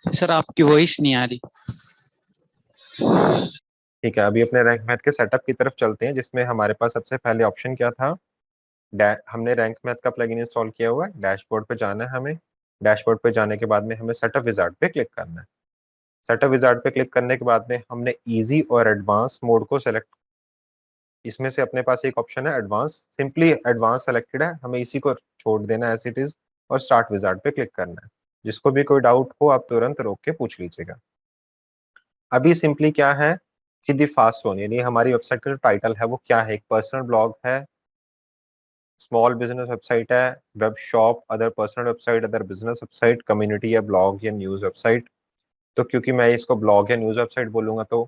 Sir आपकी voice नहीं आ रही। ठीक है, अभी अपने रैंक मैथ के सेटअप की तरफ चलते हैं, जिसमें हमारे पास सबसे पहले ऑप्शन क्या था। हमने रैंक मैथ का प्लगइन इंस्टॉल किया हुआ है। डैशबोर्ड पे जाना है हमें। डैशबोर्ड पे जाने के बाद में हमें सेटअप विजार्ड पे क्लिक करना है। सेटअप विजार्ड पे क्लिक करने के बाद में हमने इजी और एडवांस मोड को सेलेक्ट। इसमें से अपने पास एक ऑप्शन है एडवांस, सिंपली एडवांस सेलेक्टेड है, हमें इसी को छोड़ देना है एज इट इज और स्टार्ट विजार्ड पे क्लिक करना है। जिसको भी कोई डाउट हो आप तुरंत रोक के पूछ लीजिएगा। अभी सिंपली क्या है कि दी फास्ट वन, यानी हमारी वेबसाइट का जो टाइटल है वो क्या है, एक पर्सनल ब्लॉग है, स्मॉल बिजनेस वेबसाइट है, web shop, other personal website, other business website, community या ब्लॉग या न्यूज वेबसाइट। तो क्योंकि मैं इसको ब्लॉग या न्यूज वेबसाइट बोलूंगा तो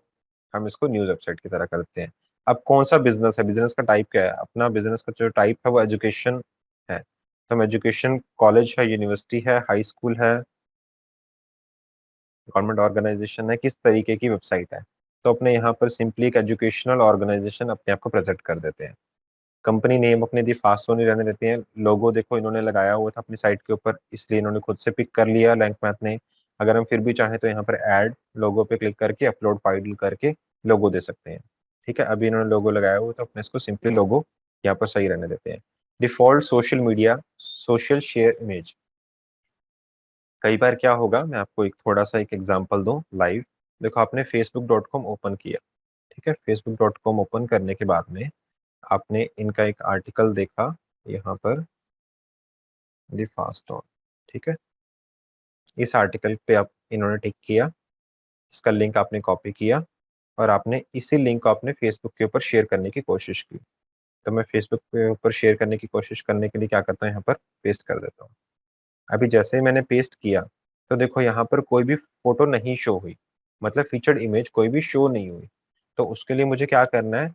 हम इसको न्यूज वेबसाइट की तरह करते हैं। अब कौन सा बिजनेस है, बिजनेस का टाइप क्या है, अपना बिजनेस का जो टाइप है वो एजुकेशन है। तो हम एजुकेशन कॉलेज है, यूनिवर्सिटी है, हाई स्कूल है, गवर्नमेंट ऑर्गेनाइजेशन है, किस तरीके की वेबसाइट है। तो अपने यहाँ पर सिंपली एक एजुकेशनल ऑर्गेनाइजेशन अपने आप को प्रेजेंट कर देते हैं। कंपनी नेम अपने दी फास्ट सोनी रहने देते हैं। लोगो देखो इन्होंने लगाया हुआ था अपनी साइट के ऊपर, इसलिए इन्होंने खुद से पिक कर लिया रैंक मैथ ने। अगर हम फिर भी चाहें तो यहाँ पर ऐड लोगो पे क्लिक करके अपलोड फाइल करके लोगो दे सकते हैं। ठीक है, अभी इन्होंने लोगो लगाया हुआ तो अपने इसको सिंपली लोगो यहाँ पर सही रहने देते हैं। Default social media social share image. कई बार क्या होगा, मैं आपको एक थोड़ा सा एक एग्जांपल दूं लाइव। देखो आपने facebook.com ओपन किया। ठीक है, facebook.com ओपन करने के बाद में आपने इनका एक आर्टिकल देखा यहाँ पर, द फास्ट ऑन। ठीक है, इस आर्टिकल पे आप इन्होंने टिक किया, इसका लिंक आपने कॉपी किया और आपने इसी लिंक को अपने फेसबुक के ऊपर शेयर करने की कोशिश की। तो मैं फेसबुक के ऊपर शेयर करने की कोशिश करने के लिए क्या करता हूँ, यहाँ पर पेस्ट कर देता हूँ। अभी जैसे ही मैंने पेस्ट किया तो देखो यहाँ पर कोई भी फोटो नहीं शो हुई, मतलब फीचर्ड इमेज कोई भी शो नहीं हुई। तो उसके लिए मुझे क्या करना है,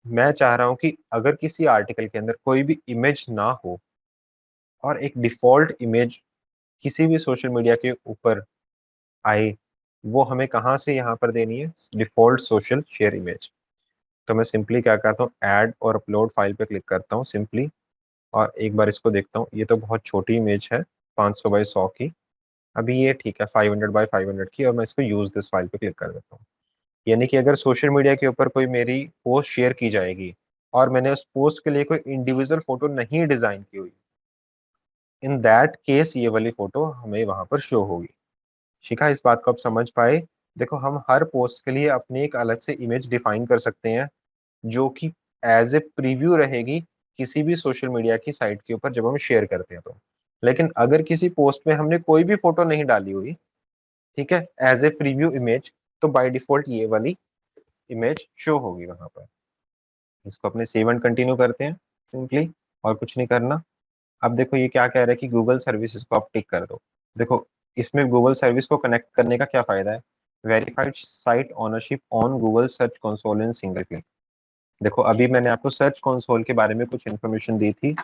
मैं चाह रहा हूँ कि अगर किसी आर्टिकल के अंदर कोई भी इमेज ना हो और एक डिफॉल्ट इमेज किसी भी सोशल मीडिया के ऊपर आए, वो हमें कहाँ से यहाँ पर देनी है, डिफॉल्ट सोशल शेयर इमेज। तो मैं सिंपली क्या करता हूँ, ऐड और अपलोड फाइल पे क्लिक करता हूँ सिंपली, और एक बार इसको देखता हूँ। ये तो बहुत छोटी इमेज है, 500 बाई 100 की। अभी ये ठीक है 500 बाई 500 की, और मैं इसको यूज दिस फाइल पे क्लिक कर देता हूँ। यानी कि अगर सोशल मीडिया के ऊपर कोई मेरी पोस्ट शेयर की जाएगी और मैंने उस पोस्ट के लिए कोई इंडिविजुअल फोटो नहीं डिजाइन की हुई, इन दैट केस ये वाली फोटो हमें वहां पर शो होगी। शिखा, इस बात को आप समझ पाए। देखो हम हर पोस्ट के लिए अपनी एक अलग से इमेज डिफाइन कर सकते हैं, जो कि एज ए प्रीव्यू रहेगी किसी भी सोशल मीडिया की साइट के ऊपर जब हम शेयर करते हैं तो। लेकिन अगर किसी पोस्ट में हमने कोई भी फोटो नहीं डाली हुई, ठीक है, एज ए प्रीव्यू इमेज, तो बाय डिफॉल्ट ये वाली इमेज शो होगी वहां पर। इसको अपने सेव एंड कंटिन्यू करते हैं सिंपली, और कुछ नहीं करना। अब देखो ये क्या कह रहा है कि गूगल सर्विसेज को आप टिक कर दो। देखो इसमें गूगल सर्विस को कनेक्ट करने का क्या फायदा है, verified site ownership on Google search console in single click. देखो अभी मैंने आपको सर्च कंसोल के बारे में कुछ इन्फॉर्मेशन दी थी।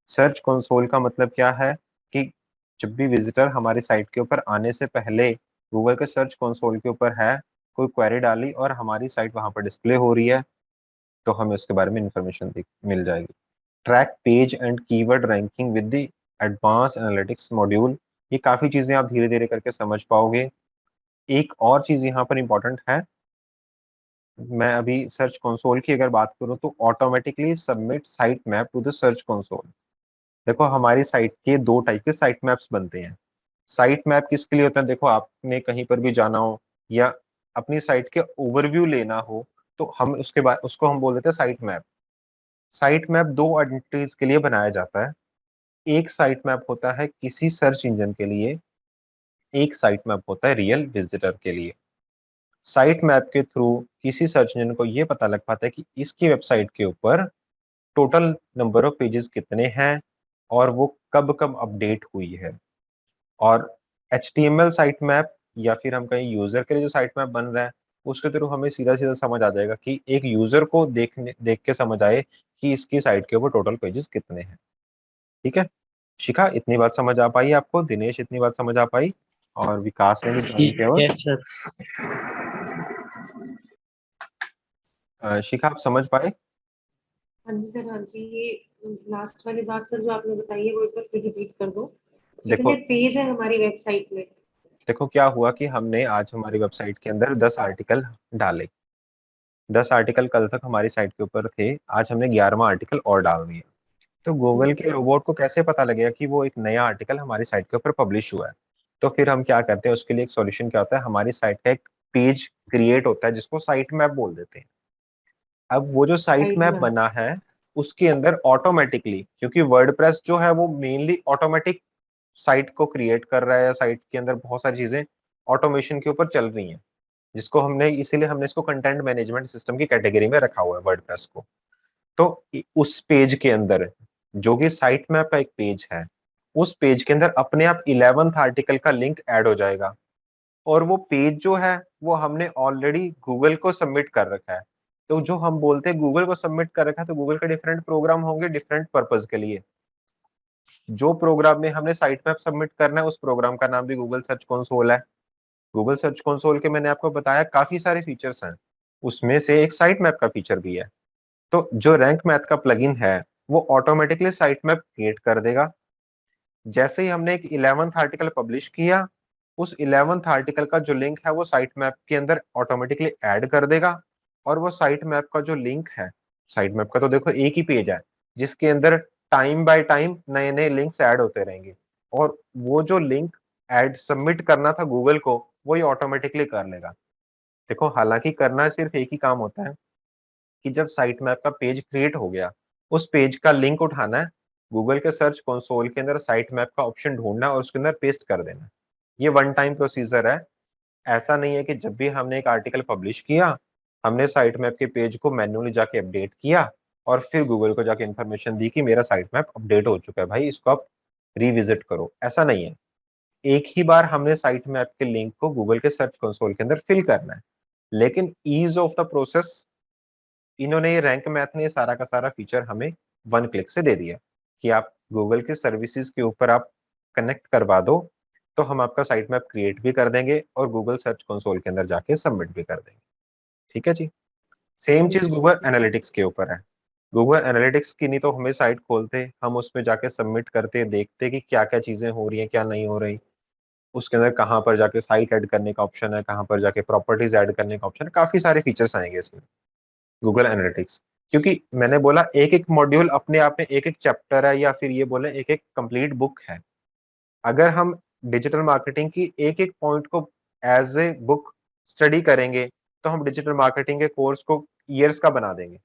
सर्च कंसोल का मतलब क्या है कि जब भी विजिटर हमारी साइट के ऊपर आने से पहले गूगल के सर्च कंसोल के ऊपर है कोई क्वेरी डाली और हमारी साइट वहां पर डिस्प्ले हो रही है, तो हमें उसके बारे में इंफॉर्मेशन मिल जाएगी। Track page and keyword ranking with the advance analytics module. ये काफी चीजें आप धीरे धीरे करके समझ पाओगे। एक और चीज यहाँ पर इंपॉर्टेंट है, मैं अभी सर्च कंसोल की अगर बात करूं तो automatically submit site map to the search console. देखो हमारी साइट के दो टाइप के साइट मैप्स बनते हैं। साइट मैप किसके लिए होता है, देखो आपने कहीं पर भी जाना हो या अपनी साइट के ओवरव्यू लेना हो, तो हम उसके बाद उसको हम बोल देते हैं साइट मैप। साइट मैप दो आइडेंटिटीज के लिए बनाया जाता है। एक साइट मैप होता है किसी सर्च इंजन के लिए, एक साइट मैप होता है रियल विजिटर के लिए। साइट मैप के थ्रू किसी सर्च इंजन को ये पता लग पाता है कि इसकी वेबसाइट के ऊपर टोटल नंबर ऑफ पेजेस कितने हैं और वो कब कब अपडेट हुई है। और HTML साइट मैप, या फिर हम कहीं यूजर के लिए जो साइट मैप बन रहा है, उसके थ्रू हमें सीधा सीधा समझ आ जाएगा कि एक यूजर को देख के समझ आए कि इसकी साइट के ऊपर टोटल पेजेस कितने हैं। ठीक है, शिखा इतनी बात समझ आ पाई आपको, दिनेश इतनी बात समझ आ पाई, और विकास ने भी ज्वाइन किया हुआ। Yes sir. शिखा आप समझ पाए। हाँ जी सर, हाँ जी। ये लास्ट वाली बात सर जो आपने बताई है वो एक बार फिर रिपीट कर दो। देखो कितने पेज है हमारी वेबसाइट में? देखो क्या हुआ कि हमने आज हमारी वेबसाइट के अंदर 10 आर्टिकल डाले। 10 आर्टिकल कल तक हमारी साइट के ऊपर थे, आज हमने 11वां आर्टिकल और डाल दिया। तो गूगल के रोबोट को कैसे पता लगेगा कि वो एक नया आर्टिकल हमारी साइट के ऊपर पब्लिश हुआ है? तो फिर हम क्या करते हैं, उसके लिए एक सॉल्यूशन क्या होता है, हमारी साइट का एक पेज क्रिएट होता है जिसको साइट मैप बोल देते हैं। अब वो जो साइट साइट मैप मैप। बना है उसके अंदर ऑटोमेटिकली, क्योंकि वर्डप्रेस जो है वो मेनली ऑटोमेटिक साइट को क्रिएट कर रहा है, या साइट के अंदर बहुत सारी चीजें ऑटोमेशन के ऊपर चल रही हैं, जिसको हमने इसीलिए हमने इसको कंटेंट मैनेजमेंट सिस्टम की कैटेगरी में रखा हुआ है वर्डप्रेस को। तो उस पेज के अंदर, जो कि साइट मैप का एक पेज है, उस पेज के अंदर अपने आप 11th आर्टिकल का लिंक ऐड हो जाएगा। और वो पेज जो है वो हमने ऑलरेडी गूगल को सबमिट कर रखा है। तो जो हम बोलते हैं गूगल को सबमिट कर रखा है, तो गूगल के डिफरेंट प्रोग्राम होंगे डिफरेंट पर्पज के लिए। जो प्रोग्राम में हमने साइट मैप सबमिट करना है उस प्रोग्राम का नाम भी गूगल सर्च कंसोल है। गूगल सर्च कंसोल के मैंने आपको बताया काफी सारे फीचर्स हैं, उसमें से एक साइट मैप का फीचर भी है। तो जो रैंक मैथ का प्लगइन है वो ऑटोमेटिकली साइट मैप क्रिएट कर देगा। जैसे ही हमने एक 11th आर्टिकल पब्लिश किया, उस 11th आर्टिकल का जो लिंक है वो साइट मैप के अंदर ऑटोमेटिकली ऐड कर देगा। और वो साइट मैप का जो लिंक है, साइट मैप का तो देखो एक ही पेज है जिसके अंदर टाइम बाय टाइम नए नए लिंक्स ऐड होते रहेंगे। और वो जो लिंक ऐड सबमिट करना था गूगल को, वो ये ऑटोमेटिकली कर लेगा। देखो हालांकि करना सिर्फ एक ही काम होता है कि जब साइट मैप का पेज क्रिएट हो गया, उस पेज का लिंक उठाना है, गूगल के सर्च कंसोल के अंदर साइट मैप का ऑप्शन ढूंढना है और उसके अंदर पेस्ट कर देना है। ये वन टाइम प्रोसीजर है। ऐसा नहीं है कि जब भी हमने एक आर्टिकल पब्लिश किया, हमने साइट मैप के पेज को मैन्युअली जाके अपडेट किया और फिर गूगल को जाके इन्फॉर्मेशन दी कि मेरा साइट मैप अपडेट हो चुका है भाई, इसको आप रिविजिट करो। ऐसा नहीं है। एक ही बार हमने साइट मैप के लिंक को गूगल के सर्च कंसोल के अंदर फिल करना है। लेकिन ईज ऑफ द प्रोसेस, इन्होंने ये रैंक मैथ ने ये सारा का सारा फीचर हमें वन क्लिक से दे दिया कि आप गूगल के सर्विसेज के ऊपर आप कनेक्ट करवा दो, तो हम आपका साइट मैप क्रिएट भी कर देंगे और गूगल सर्च कंसोल के अंदर जाके सबमिट भी कर देंगे। ठीक है जी। सेम चीज गूगल ठीक है। एनालिटिक्स के ऊपर है। गूगल एनालिटिक्स की नहीं तो हमें साइट खोलते, हम उसमें जाके सबमिट करते, देखते कि क्या क्या चीजें हो रही हैं क्या नहीं हो रही। उसके अंदर कहाँ पर जाके साइट ऐड करने का ऑप्शन है, कहाँ पर जाके प्रॉपर्टीज ऐड करने का ऑप्शन है, काफी सारे फीचर्स आएंगे इसमें गूगल एनालिटिक्स। क्योंकि मैंने बोला एक एक मॉड्यूल अपने आप में एक एक चैप्टर है, या फिर ये बोले एक एक कंप्लीट बुक है। अगर हम डिजिटल मार्केटिंग की एक एक पॉइंट को एज ए बुक स्टडी करेंगे, तो हम डिजिटल मार्केटिंग के कोर्स को ईयर्स का बना देंगे।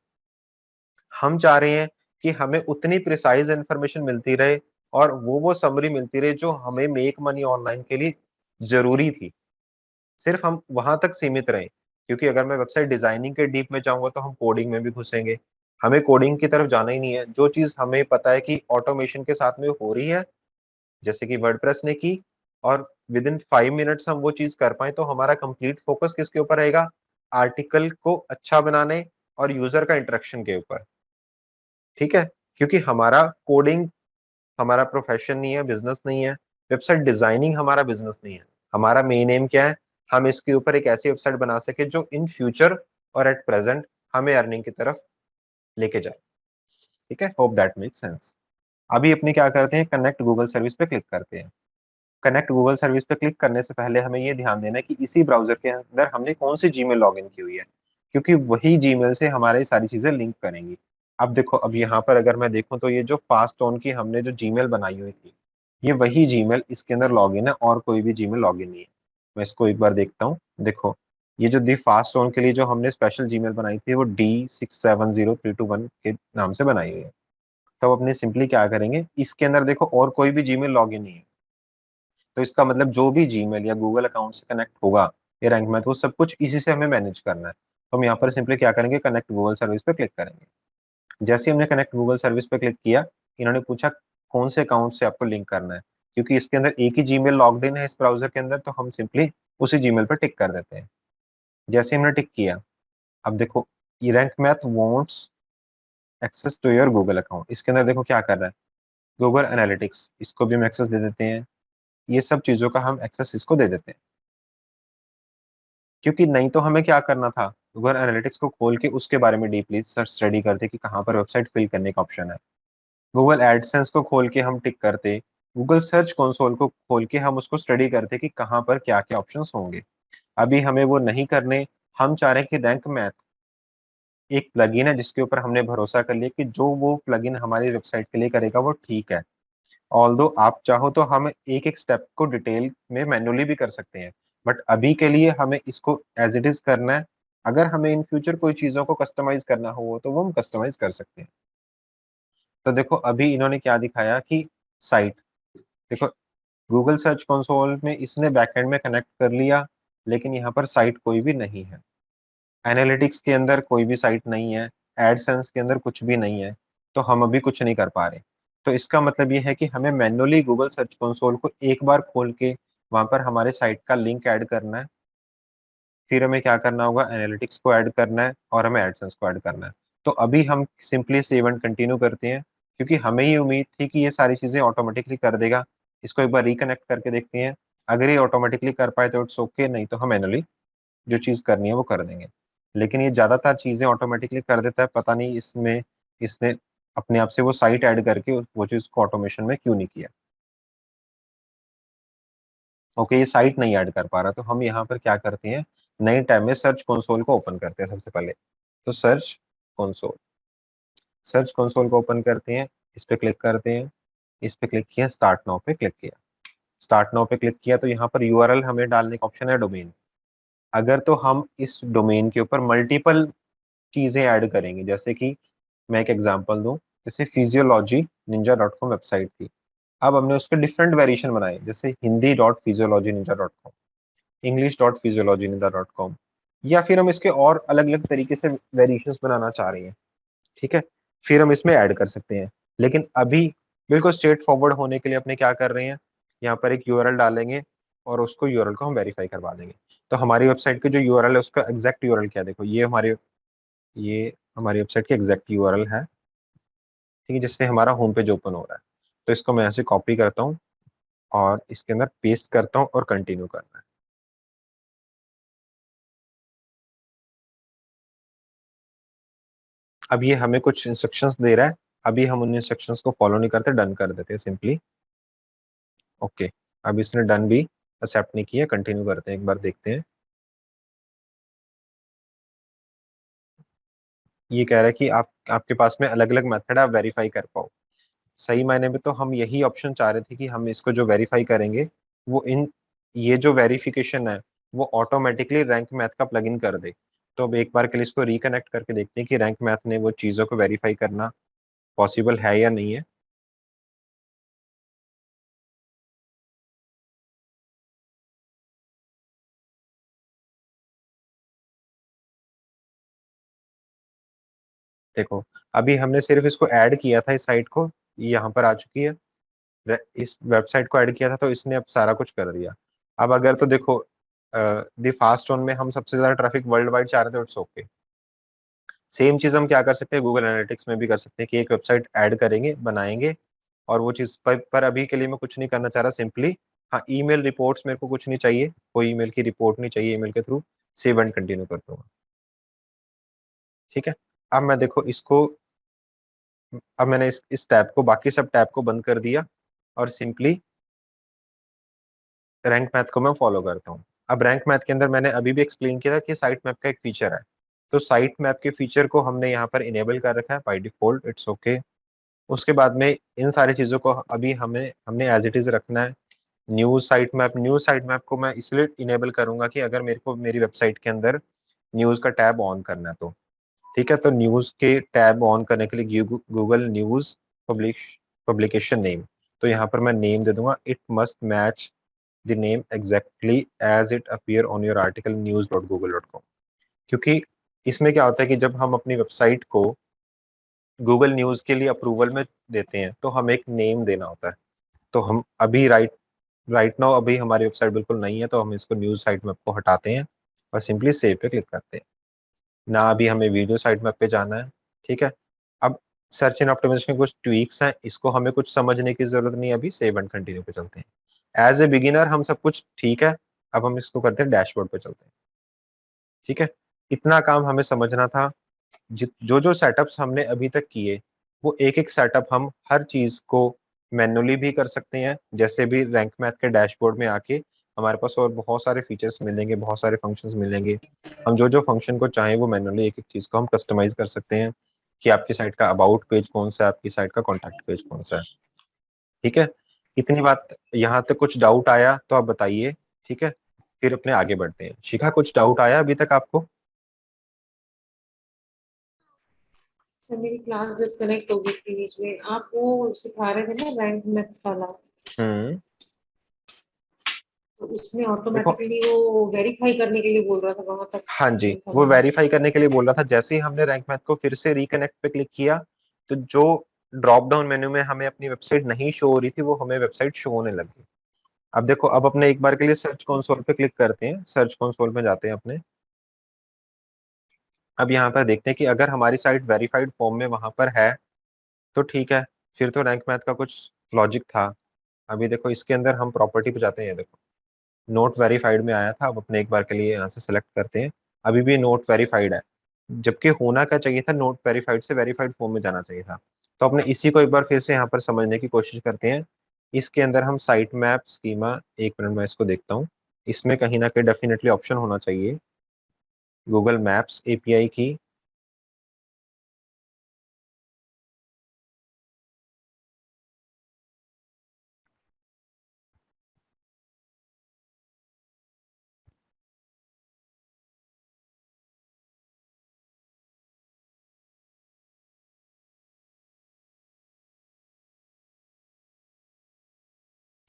हम चाह रहे हैं कि हमें उतनी प्रिसाइज इंफॉर्मेशन मिलती रहे और वो समरी मिलती रहे जो हमें मेक मनी ऑनलाइन के लिए जरूरी थी। सिर्फ हम वहां तक सीमित रहे, क्योंकि अगर मैं वेबसाइट डिजाइनिंग के डीप में जाऊंगा तो हम कोडिंग में भी घुसेंगे। हमें कोडिंग की तरफ जाना ही नहीं है। जो चीज हमें पता है कि ऑटोमेशन के साथ में हो रही है, जैसे कि वर्डप्रेस ने की, और विद इन 5 मिनट्स हम वो चीज कर पाए, तो हमारा कंप्लीट फोकस किसके ऊपर रहेगा? आर्टिकल को अच्छा बनाने और यूजर का इंटरेक्शन के ऊपर। ठीक है। क्योंकि हमारा कोडिंग हमारा प्रोफेशन नहीं है, बिजनेस नहीं है। वेबसाइट डिजाइनिंग हमारा बिजनेस नहीं है। हमारा मेन एम क्या है? हम इसके ऊपर एक ऐसी वेबसाइट बना सके जो इन फ्यूचर और एट प्रेजेंट हमें अर्निंग की तरफ लेके जाए। ठीक है, होप दैट मेक सेंस। अभी अपने क्या करते हैं, कनेक्ट गूगल सर्विस पे क्लिक करते हैं। कनेक्ट गूगल सर्विस पे क्लिक करने से पहले हमें ये ध्यान देना है कि इसी ब्राउजर के अंदर हमने कौन सी जीमेल लॉगिन की हुई है, क्योंकि वही जीमेल से हमारी सारी चीजें लिंक करेंगी। अब देखो, अब यहाँ पर अगर मैं देखूं तो ये जो फास्ट ऑन की हमने जो जीमेल बनाई हुई थी, ये वही जीमेल इसके अंदर लॉगिन है और कोई भी जीमेल लॉगिन नहीं है। मैं इसको एक बार देखता हूँ। देखो, ये जो दी फास्ट ऑन के लिए जो हमने स्पेशल जीमेल बनाई थी वो D670321 के नाम से बनाई हुई है। तो अब अपने सिंपली क्या करेंगे, इसके अंदर देखो और कोई भी जीमेल लॉगिन नहीं है। तो इसका मतलब जो भी जीमेल या गूगल अकाउंट से कनेक्ट होगा ये रैंक मैथ, वो सब कुछ इसी से हमें मैनेज करना है। तो हम यहाँ पर सिंपली क्या करेंगे, कनेक्ट गूगल सर्विस पे क्लिक करेंगे। जैसे ही हमने कनेक्ट गूगल सर्विस पे क्लिक किया, इन्होंने पूछा कौन से अकाउंट से आपको लिंक करना है। क्योंकि इसके अंदर एक ही जीमेल लॉग्ड इन है इस ब्राउजर के अंदर, तो हम सिंपली उसी जीमेल पर टिक कर देते हैं। जैसे हमने टिक किया, अब देखो, ये Rank Math wants access to your Google account. इसके अंदर देखो क्या कर रहा है, गूगल एनालिटिक्स, इसको भी हम एक्सेस दे देते हैं। ये सब चीजों का हम एक्सेस इसको दे देते हैं। क्योंकि नहीं तो हमें क्या करना था, गूगल एनालिटिक्स को खोल के उसके बारे में डीपली सर्च स्टडी करते कि कहाँ पर वेबसाइट फिल करने का ऑप्शन है। गूगल एडसेंस को खोल के हम टिक करते गूगल सर्च कंसोल को खोल के हम उसको स्टडी करते कि कहाँ पर क्या क्या ऑप्शंस होंगे। अभी हमें वो नहीं करने। हम चाह रहे हैं कि रैंक मैथ एक प्लगइन है जिसके ऊपर हमने भरोसा कर लिया कि जो वो प्लगइन हमारी वेबसाइट के लिए करेगा वो ठीक है। ऑल्दो आप चाहो तो हम एक एक स्टेप को डिटेल में मैन्युअली भी कर सकते हैं, बट अभी के लिए हमें इसको एज इट इज करना है। अगर हमें इन फ्यूचर कोई चीजों को कस्टमाइज करना हो तो वो हम कस्टमाइज कर सकते हैं। तो देखो अभी इन्होंने क्या दिखाया कि साइट, देखो गूगल सर्च कंसोल में इसने बैकएंड में कनेक्ट कर लिया, लेकिन यहाँ पर साइट कोई भी नहीं है। एनालिटिक्स के अंदर कोई भी साइट नहीं है। एडसेंस के अंदर कुछ भी नहीं है। तो हम अभी कुछ नहीं कर पा रहे। तो इसका मतलब ये है कि हमें मैन्युअली गूगल सर्च कंसोल को एक बार खोल के वहां पर हमारे साइट का लिंक ऐड करना है। फिर हमें क्या करना होगा, एनालिटिक्स को ऐड करना है और हमें एडसेंस को ऐड करना है। तो अभी हम सिंपली सेव एंड कंटिन्यू करते हैं, क्योंकि हमें ये उम्मीद थी कि ये सारी चीजें ऑटोमेटिकली कर देगा। इसको एक बार रिकनेक्ट करके देखते हैं। अगर ये ऑटोमेटिकली कर पाए तो इट्स ओके, नहीं तो हम मैनुअली जो चीज करनी है वो कर देंगे। लेकिन ये ज्यादातर चीजें ऑटोमेटिकली कर देता है, पता नहीं इसमें इसने अपने आप से वो साइट ऐड करके वो चीज को ऑटोमेशन में क्यों नहीं किया। ओके, ये साइट नहीं ऐड कर पा रहा, तो हम यहाँ पर क्या करते हैं, नए टैब में सर्च कंसोल को ओपन करते हैं सबसे पहले। तो कंसोल सर्च कंसोल को ओपन करते हैं। इस पे क्लिक करते हैं। इस पे क्लिक किया, स्टार्ट नाउ पे क्लिक किया। स्टार्ट नाउ पे क्लिक किया तो यहाँ पर यूआरएल हमें डालने का ऑप्शन है, डोमेन। अगर तो हम इस डोमेन के ऊपर मल्टीपल चीजें ऐड करेंगे, जैसे कि मैं एक एग्जांपल दूं, जैसे physiology ninja dot com website थी। अब हमने उसके डिफरेंट वेरिएशन बनाए, जैसे Hindi dot physiology ninja dot com, English dot physiology ninja dot com, या फिर हम इसके और अलग अलग तरीके से वेरिएशंस बनाना चाह रहे हैं। ठीक है, फिर हम इसमें ऐड कर सकते हैं। लेकिन अभी बिल्कुल स्ट्रेट फॉरवर्ड होने के लिए अपने क्या कर रहे हैं, यहाँ पर एक यूआरएल डालेंगे और उसको यूआरएल को हम वेरीफाई करवा देंगे। तो हमारी वेबसाइट के जो यूआरएल है उसका एग्जैक्ट यूआरएल क्या है, देखो ये हमारी वेबसाइट की एग्जैक्ट यूआरएल है। ठीक है, जिससे हमारा होम पेज ओपन हो रहा है। तो इसको मैं यहाँ से कॉपी करता हूँ और इसके अंदर पेस्ट करता हूँ और कंटिन्यू करना है। अब ये हमें कुछ इंस्ट्रक्शंस दे रहा है। अभी हम उन इंस्ट्रक्शंस को फॉलो नहीं करते, डन कर देते हैं सिंपली। ओके, अब इसने डन भी एक्सेप्ट नहीं किया, कंटिन्यू करते हैं, एक बार देखते हैं। ये कह रहा है कि आप आपके पास में अलग अलग मेथड है, आप वेरीफाई कर पाओ। सही मायने में तो हम यही ऑप्शन चाह रहे थे कि हम इसको जो वेरीफाई करेंगे वो इन ये जो वेरिफिकेशन है वो ऑटोमेटिकली रैंक मैथ का प्लगइन कर दे। तो अब एक बार के लिए इसको रिकनेक्ट करके देखते हैं कि रैंक मैथ ने वो चीज़ों को वेरीफाई करना पॉसिबल है या नहीं है। देखो अभी हमने सिर्फ इसको ऐड किया था, इस साइट को, ये यहाँ पर आ चुकी है। इस वेबसाइट को ऐड किया था तो इसने अब सारा कुछ कर दिया। अब अगर तो देखो द फास्ट वन में हम सबसे ज्यादा ट्रैफिक वर्ल्ड वाइड चाह रहे थे, इट्स ओके। सेम चीज हम क्या कर सकते हैं, गूगल एनालिटिक्स में भी कर सकते हैं कि एक वेबसाइट ऐड करेंगे, बनाएंगे, और वो चीज पर अभी के लिए मैं कुछ नहीं करना चाह रहा, सिंपली हाँ ईमेल रिपोर्ट्स मेरे को कुछ नहीं चाहिए, कोई ईमेल की रिपोर्ट नहीं चाहिए ईमेल के थ्रू, सेव एंड कंटिन्यू कर दूंगा। ठीक है, अब मैं देखो इसको, अब मैंने इस टैब को, बाकी सब टैब को बंद कर दिया और सिंपली रैंक मैथ को मैं फॉलो करता हूँ। अब रैंक मैथ के अंदर मैंने अभी भी एक्सप्लेन किया था कि साइट मैप का एक फीचर है। तो साइट मैप के फीचर को हमने यहाँ पर इनेबल कर रखा है बाय डिफॉल्ट, इट्स ओके। उसके बाद में इन सारी चीजों को अभी हमें हमने एज इट इज रखना है। न्यूज साइट मैप को मैं इसलिए इनेबल करूंगा कि अगर मेरे को मेरी वेबसाइट के अंदर न्यूज का टैब ऑन करना है तो, ठीक है, तो न्यूज के टैब ऑन करने के लिए Google News publish publication name, तो यहाँ पर मैं नेम दे दूंगा, it must match the name exactly as it appear on your article news.google.com। क्योंकि इसमें क्या होता है कि जब हम अपनी वेबसाइट को गूगल न्यूज के लिए अप्रूवल में देते हैं तो हमें एक नेम देना होता है। तो हम अभी राइट नाउ अभी हमारी वेबसाइट बिल्कुल नहीं है, तो हम इसको न्यूज साइट मैप को हटाते हैं और सिंपली सेव पे क्लिक करते हैं। ना अभी हमें वीडियो साइट मैप पे जाना है। ठीक है, अब सर्च एंड ऑप्टिमाइजेशन के कुछ ट्वीक्स हैं, इसको हमें कुछ समझने की जरूरत नहीं है, अभी सेव एंड कंटिन्यू पे चलते हैं। एज ए बिगिनर हम सब कुछ ठीक है। अब हम इसको करते हैं, डैशबोर्ड पे चलते हैं। ठीक है, इतना काम हमें समझना था। जो जो सेटअप्स हमने अभी तक किए वो एक एक सेटअप हम हर चीज को मैनुअली भी कर सकते हैं, जैसे भी रैंक मैथ के डैशबोर्ड में आके हमारे पास और बहुत सारे फीचर्स मिलेंगे, बहुत सारे फंक्शंस मिलेंगे। हम जो जो फंक्शन को चाहें वो मैनुअली एक एक चीज को हम कस्टमाइज कर सकते हैं कि आपकी साइट का अबाउट पेज कौन सा है, आपकी साइट का कॉन्टैक्ट पेज कौन सा है। ठीक है, इतनी बात यहाँ तक कुछ डाउट आया तो आप बताइए। ठीक है, फिर अपने आगे बढ़ते हैं। शिखा, कुछ डाउट आया अभी तक आपको? सर मेरी क्लास डिस्कनेक्ट हो गई थी बीच में। आप वो सिखा रहे थे ना रैंक मैथ वाला, हम्म। तो उसमें देखो, ऑटोमेटिकली वो वेरीफाई करने के लिए बोल रहा था, वहां तक हाँ जी, था वो मैंने। वेरीफाई करने के लिए बोल रहा था। जैसे ही हमने रैंक मैथ को फिर से रिकनेक्ट पे क्लिक किया, तो जो ड्रॉप डाउन मेन्यू में हमें अपनी वेबसाइट नहीं शो हो रही थी, वो हमें वेबसाइट शो होने लगी। अब देखो, अब अपने एक बार के लिए सर्च कंसोल पे क्लिक करते हैं, सर्च कंसोल में जाते हैं अपने। अब यहाँ पर देखते हैं कि अगर हमारी साइट वेरीफाइड फॉर्म में वहां पर है तो ठीक है, फिर तो रैंक मैथ का कुछ लॉजिक था। अभी देखो, इसके अंदर हम प्रॉपर्टी पे जाते हैं, देखो नोट वेरीफाइड में आया था। अब अपने एक बार के लिए यहाँ से सेलेक्ट करते हैं, अभी भी नोट वेरीफाइड है, जबकि होना क्या चाहिए था, नोट वेरीफाइड से वेरीफाइड फॉर्म में जाना चाहिए था। तो अपने इसी को एक बार फिर से यहाँ पर समझने की कोशिश करते हैं। इसके अंदर हम साइट मैप स्कीमा, एक मिनट में इसको देखता हूँ, इसमें कहीं ना कहीं डेफिनेटली ऑप्शन होना चाहिए गूगल मैप्स एपीआई की।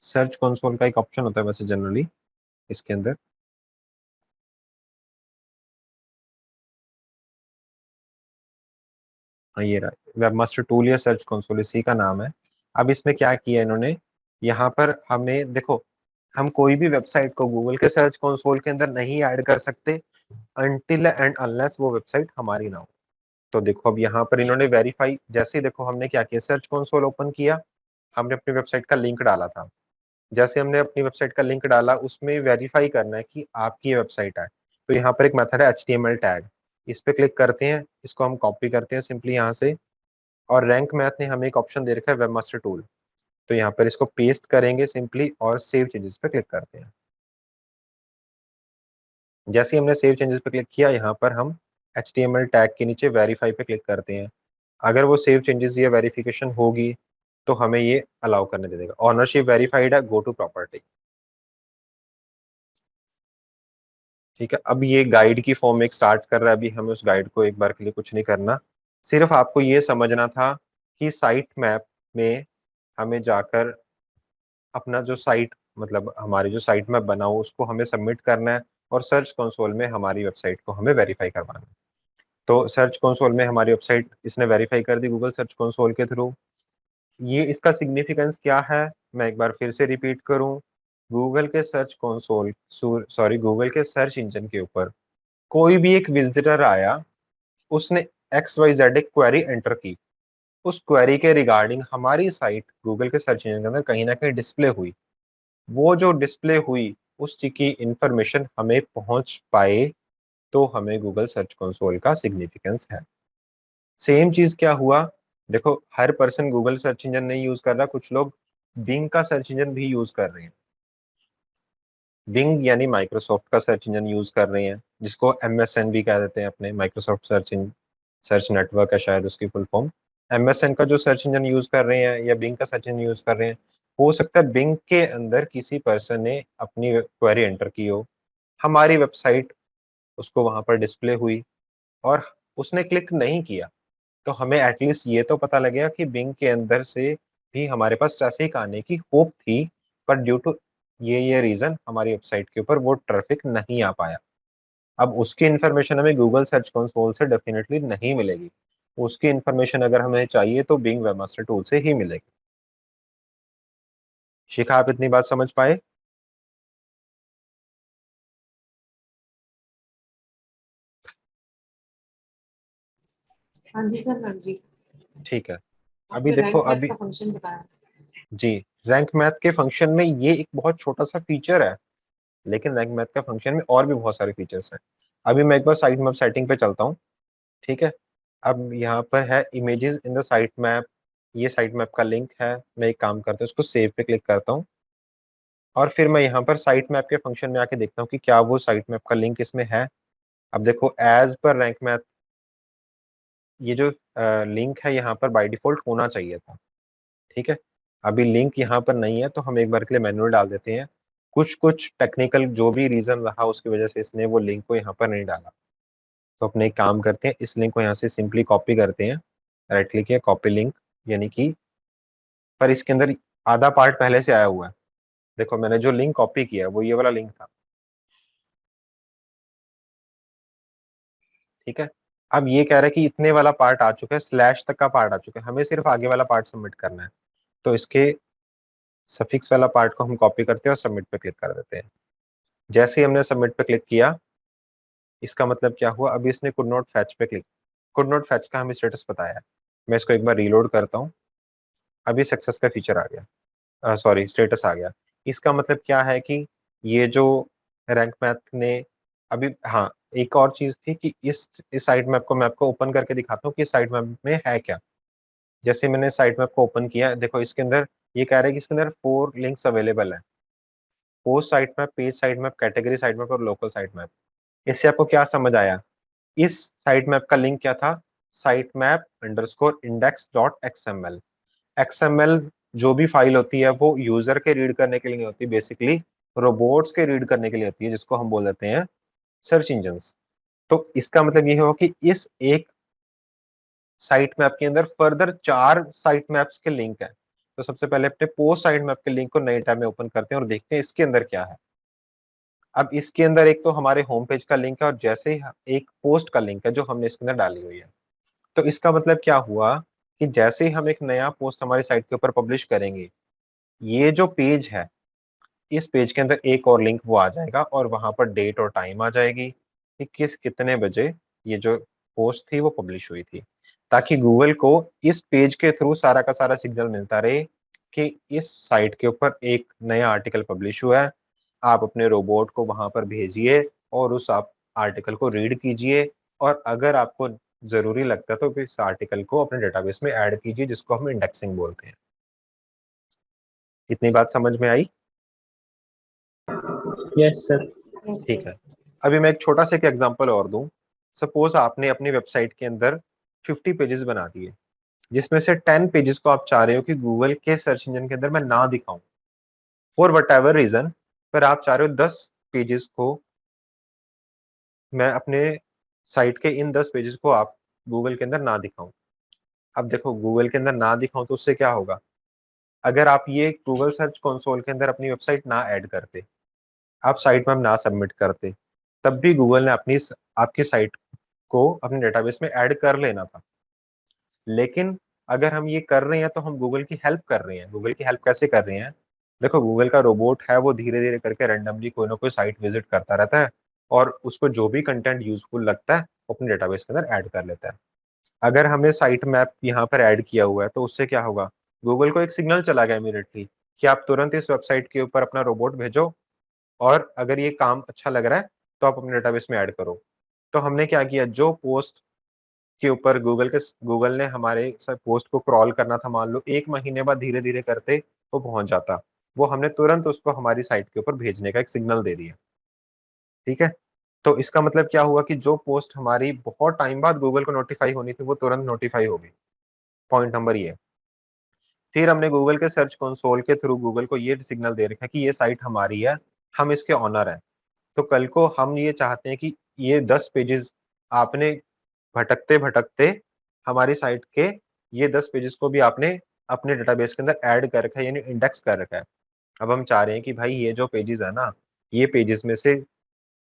सर्च कंसोल का एक ऑप्शन होता है वैसे जनरली इसके अंदर। हाँ, ये रहा वेब मास्टर टूल या सर्च कंसोल, इसी का नाम है। अब इसमें क्या किया इन्होंने, यहाँ पर हमें देखो, हम कोई भी वेबसाइट को गूगल के सर्च कंसोल के अंदर नहीं ऐड कर सकते अनटिल एंड अनलेस वो वेबसाइट हमारी ना हो। तो देखो, अब यहाँ पर इन्होंने वेरीफाई, जैसे देखो हमने क्या किया, सर्च कंसोल ओपन किया, हमने अपनी वेबसाइट का लिंक डाला था। जैसे हमने अपनी वेबसाइट का लिंक डाला, उसमें वेरीफाई करना है कि आपकी ये वेबसाइट है। तो यहाँ पर एक मेथड है HTML टैग, इस पे क्लिक करते हैं, इसको हम कॉपी करते हैं सिंपली यहाँ से। और रैंक मैथ ने हमें एक ऑप्शन दे रखा है, वेब मास्टर टूल। तो यहाँ पर इसको पेस्ट करेंगे सिंपली और सेव चेंजेस पे क्लिक करते हैं। जैसे ही हमने सेव चेंजेस पे क्लिक किया, यहाँ पर हम HTML टैग के नीचे वेरीफाई पे क्लिक करते हैं। अगर वो सेव चेंजेस या वेरिफिकेशन होगी तो हमें ये अलाउ करने दे देगा। ऑनरशिप वेरीफाइड है, गो टू प्रॉपर्टी। ठीक है, अब ये गाइड की फॉर्म में एक स्टार्ट कर रहा है। अभी हमें उस गाइड को एक बार के लिए कुछ नहीं करना, सिर्फ आपको ये समझना था कि साइट मैप में हमें जाकर अपना जो साइट, मतलब हमारी जो साइट मैप बना हो उसको हमें सबमिट करना है, और सर्च कंसोल में हमारी वेबसाइट को हमें वेरीफाई करवाना है। तो सर्च कंसोल में हमारी वेबसाइट इसने वेरीफाई कर दी गूगल सर्च कंसोल के थ्रू। ये इसका सिग्निफिकेंस क्या है, मैं एक बार फिर से रिपीट करूं। गूगल के सर्च कंसोल, सॉरी, गूगल के सर्च इंजन के ऊपर कोई भी एक विजिटर आया, उसने XYZ एक क्वेरी एंटर की, उस क्वेरी के रिगार्डिंग हमारी साइट गूगल के सर्च इंजन के अंदर कहीं ना कहीं डिस्प्ले हुई। वो जो डिस्प्ले हुई उस चीज की इंफॉर्मेशन हमें पहुंच पाए, तो हमें गूगल सर्च कंसोल का सिग्निफिकेंस है। सेम चीज क्या हुआ, देखो हर पर्सन गूगल सर्च इंजन नहीं यूज कर रहा, कुछ लोग बिंग का सर्च इंजन भी यूज कर रहे हैं। बिंग यानी माइक्रोसॉफ्ट का सर्च इंजन यूज कर रहे हैं, जिसको MSN भी कह देते हैं, अपने माइक्रोसॉफ्ट सर्च नेटवर्क है शायद उसकी फुल फॉर्म। MSN का जो सर्च इंजन यूज कर रहे हैं या बिंग का सर्च इंजन यूज कर रहे हैं, हो सकता है बिंग के अंदर किसी पर्सन ने अपनी क्वेरी एंटर की हो, हमारी वेबसाइट उसको वहां पर डिस्प्ले हुई, और उसने क्लिक नहीं किया। तो हमें एटलीस्ट ये तो पता लगेगा कि बिंग के अंदर से भी हमारे पास ट्रैफिक आने की होप थी, पर ड्यू टू ये रीजन हमारी वेबसाइट के ऊपर वो ट्रैफिक नहीं आ पाया। अब उसकी इन्फॉर्मेशन हमें गूगल सर्च कंसोल से डेफिनेटली नहीं मिलेगी। उसकी इन्फॉर्मेशन अगर हमें चाहिए तो बिंग वेबमास्टर टूल से ही मिलेगी। शिखा, आप इतनी बात समझ पाए? हाँ जी सर, हाँ जी। ठीक है, अभी आपने देखो, रैंक मैथ अभी का फंक्शन बताया। जी, रैंक मैथ के फंक्शन में ये एक बहुत छोटा सा फीचर है, लेकिन रैंक मैथ का फंक्शन में और भी बहुत सारे फीचर्स हैं। अभी मैं एक बार साइट मैप सेटिंग पे चलता हूँ। ठीक है, अब यहाँ पर है images in the site map, ये साइट मैप का लिंक है। मैं एक काम करता हूँ, इसको सेव पे क्लिक करता हूँ और फिर मैं यहाँ पर साइट मैप के फंक्शन में आके देखता हूँ कि क्या वो साइट मैप का लिंक इसमें है। अब देखो एज पर रैंक मैथ ये जो लिंक है यहाँ पर बाय डिफॉल्ट होना चाहिए था। ठीक है, अभी लिंक यहाँ पर नहीं है तो हम एक बार के लिए मैनुअल डाल देते हैं। कुछ कुछ टेक्निकल जो भी रीजन रहा उसकी वजह से इसने वो लिंक को यहाँ पर नहीं डाला। तो अपने एक काम करते हैं, इस लिंक को यहाँ से सिंपली कॉपी करते हैं, राइट क्लिक किया, कॉपी लिंक, यानी कि पर इसके अंदर आधा पार्ट पहले से आया हुआ है। देखो मैंने जो लिंक कॉपी किया है वो ये वाला लिंक था। ठीक है, अब ये कह रहा है कि इतने वाला पार्ट आ चुका है, स्लैश तक का पार्ट आ चुका है, हमें सिर्फ आगे वाला पार्ट सबमिट करना है। तो इसके सफिक्स वाला पार्ट को हम कॉपी करते हैं और सबमिट पे क्लिक कर देते हैं। जैसे ही हमने सबमिट पे क्लिक किया, इसका मतलब क्या हुआ, अभी इसने कुड नॉट फैच पे क्लिक, कुड नॉट फैच का हमें स्टेटस बताया है। मैं इसको एक बार रीलोड करता हूँ, अभी सक्सेस का फीचर आ गया, सॉरी स्टेटस आ गया। इसका मतलब क्या है कि ये जो रैंक मैथ ने अभी, हाँ एक और चीज थी कि इस साइट मैप को मैं आपको ओपन करके दिखाता हूँ कि इस साइट मैप में है क्या। जैसे मैंने साइट मैप को ओपन किया, देखो इसके अंदर ये कह रहा है कि इसके अंदर 4 लिंक्स अवेलेबल है, post site map, page site map, category site map और लोकल साइट मैप। इससे आपको क्या समझ आया, इस साइट मैप का लिंक क्या था, site map underscore index dot XML. XML जो भी फाइल होती है वो यूजर के रीड करने के लिए नहीं होती, बेसिकली रोबोट्स के रीड करने के लिए होती है, जिसको हम बोल देते हैं सर्च इंजन्स। तो इसका मतलब ये होगा कि इस एक साइट मैप के अंदर फर्दर 4 साइट मैप्स के लिंक है। तो सबसे पहले अपने पोस्ट साइट मैप के लिंक को नए टैब में ओपन करते हैं और देखते हैं इसके अंदर क्या है। अब इसके अंदर एक तो हमारे होम पेज का लिंक है और जैसे ही एक पोस्ट का लिंक है जो हमने इसके अंदर डाली हुई है। तो इसका मतलब क्या हुआ कि जैसे ही हम एक नया पोस्ट हमारी साइट के ऊपर पब्लिश करेंगे, ये जो पेज है, इस पेज के अंदर एक और लिंक वो आ जाएगा और वहां पर डेट और टाइम आ जाएगी कि किस कितने बजे ये जो पोस्ट थी वो पब्लिश हुई थी, ताकि गूगल को इस पेज के थ्रू सारा का सारा सिग्नल मिलता रहे कि इस साइट के ऊपर एक नया आर्टिकल पब्लिश हुआ है। आप अपने रोबोट को वहां पर भेजिए और उस आप आर्टिकल को रीड कीजिए, और अगर आपको जरूरी लगता है तो फिर इस आर्टिकल को अपने डेटाबेस में ऐड कीजिए, जिसको हम इंडेक्सिंग बोलते हैं। इतनी बात समझ में आई? Yes sir. यस ठीक सर। है, अभी मैं एक छोटा सा एक एग्जांपल और दूं। सपोज आपने अपनी वेबसाइट के अंदर 50 पेजेस बना दिए, जिसमें से 10 पेजेस को आप चाह रहे हो कि गूगल के सर्च इंजन के अंदर मैं ना दिखाऊं, फॉर वट एवर रीजन, पर आप चाह रहे हो 10 पेजेस को मैं अपने साइट के इन 10 पेजेस को आप गूगल के अंदर ना दिखाऊं। अब देखो गूगल के अंदर ना दिखाऊं तो उससे क्या होगा, अगर आप ये गूगल सर्च कंसोल के अंदर अपनी वेबसाइट ना ऐड करते, आप साइट मैप ना सबमिट करते, तब भी गूगल ने अपनी आपकी साइट को अपने डेटाबेस में ऐड कर लेना था। लेकिन अगर हम ये कर रहे हैं तो हम गूगल की हेल्प कर रहे हैं। गूगल की हेल्प कैसे कर रहे हैं, देखो गूगल का रोबोट है, वो धीरे धीरे करके रैंडमली कोई ना कोई साइट विजिट करता रहता है और उसको जो भी कंटेंट यूजफुल लगता है वो अपने डेटाबेस के अंदर ऐड कर लेता है। अगर हमने साइट मैप यहाँ पर ऐड किया हुआ है तो उससे क्या होगा, गूगल को एक सिग्नल चला गया इमीडिएटली कि आप तुरंत इस वेबसाइट के ऊपर अपना रोबोट भेजो, और अगर ये काम अच्छा लग रहा है तो आप अपने डेटाबेस में ऐड करो। तो हमने क्या किया, जो पोस्ट के ऊपर गूगल ने हमारे पोस्ट को क्रॉल करना था, मान लो 1 महीने बाद धीरे धीरे करते वो पहुंच जाता, वो हमने तुरंत उसको हमारी साइट के ऊपर भेजने का एक सिग्नल दे दिया। ठीक है, तो इसका मतलब क्या हुआ कि जो पोस्ट हमारी बहुत टाइम बाद गूगल को नोटिफाई होनी थी वो तुरंत नोटिफाई हो गई। पॉइंट नंबर ये। फिर हमने गूगल के सर्च कंसोल के थ्रू गूगल को ये सिग्नल दे रखा है कि ये साइट हमारी है, हम इसके ऑनर हैं। तो कल को हम ये चाहते हैं कि ये 10 पेजेस आपने भटकते भटकते हमारी साइट के ये 10 पेजेस को भी आपने अपने डेटाबेस के अंदर ऐड कर रखा है, यानी इंडेक्स कर रखा है। अब हम चाह रहे हैं कि भाई ये जो पेजेस है ना, ये पेजेस में से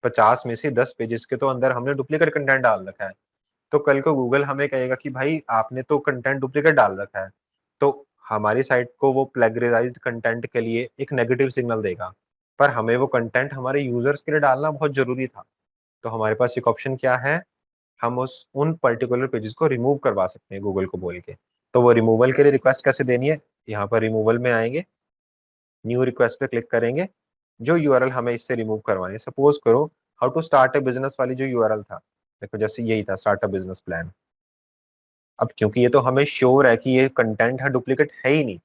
50 में से 10 पेजेस के तो अंदर हमने डुप्लीकेट कंटेंट डाल रखा है। तो कल को गूगल हमें कहेगा कि भाई आपने तो कंटेंट डुप्लीकेट डाल रखा है, तो हमारी साइट को वो प्लेगराइज्ड कंटेंट के लिए एक नेगेटिव सिग्नल देगा। पर हमें वो कंटेंट हमारे यूजर्स के लिए डालना बहुत जरूरी था। तो हमारे पास एक ऑप्शन क्या है, हम उस उन पर्टिकुलर पेजेस को रिमूव करवा सकते हैं गूगल को बोल के। तो वो रिमूवल के लिए रिक्वेस्ट कैसे देनी है, यहाँ पर रिमूवल में आएंगे, न्यू रिक्वेस्ट पे क्लिक करेंगे, जो यूआरएल हमें इससे रिमूव करवानी है, सपोज करो how to start a business वाली जो यूआरएल था, देखो जैसे यही था स्टार्ट अ बिजनेस प्लान। अब क्योंकि ये तो हमें श्योर है कि ये कंटेंट है, डुप्लीकेट है ही नहीं।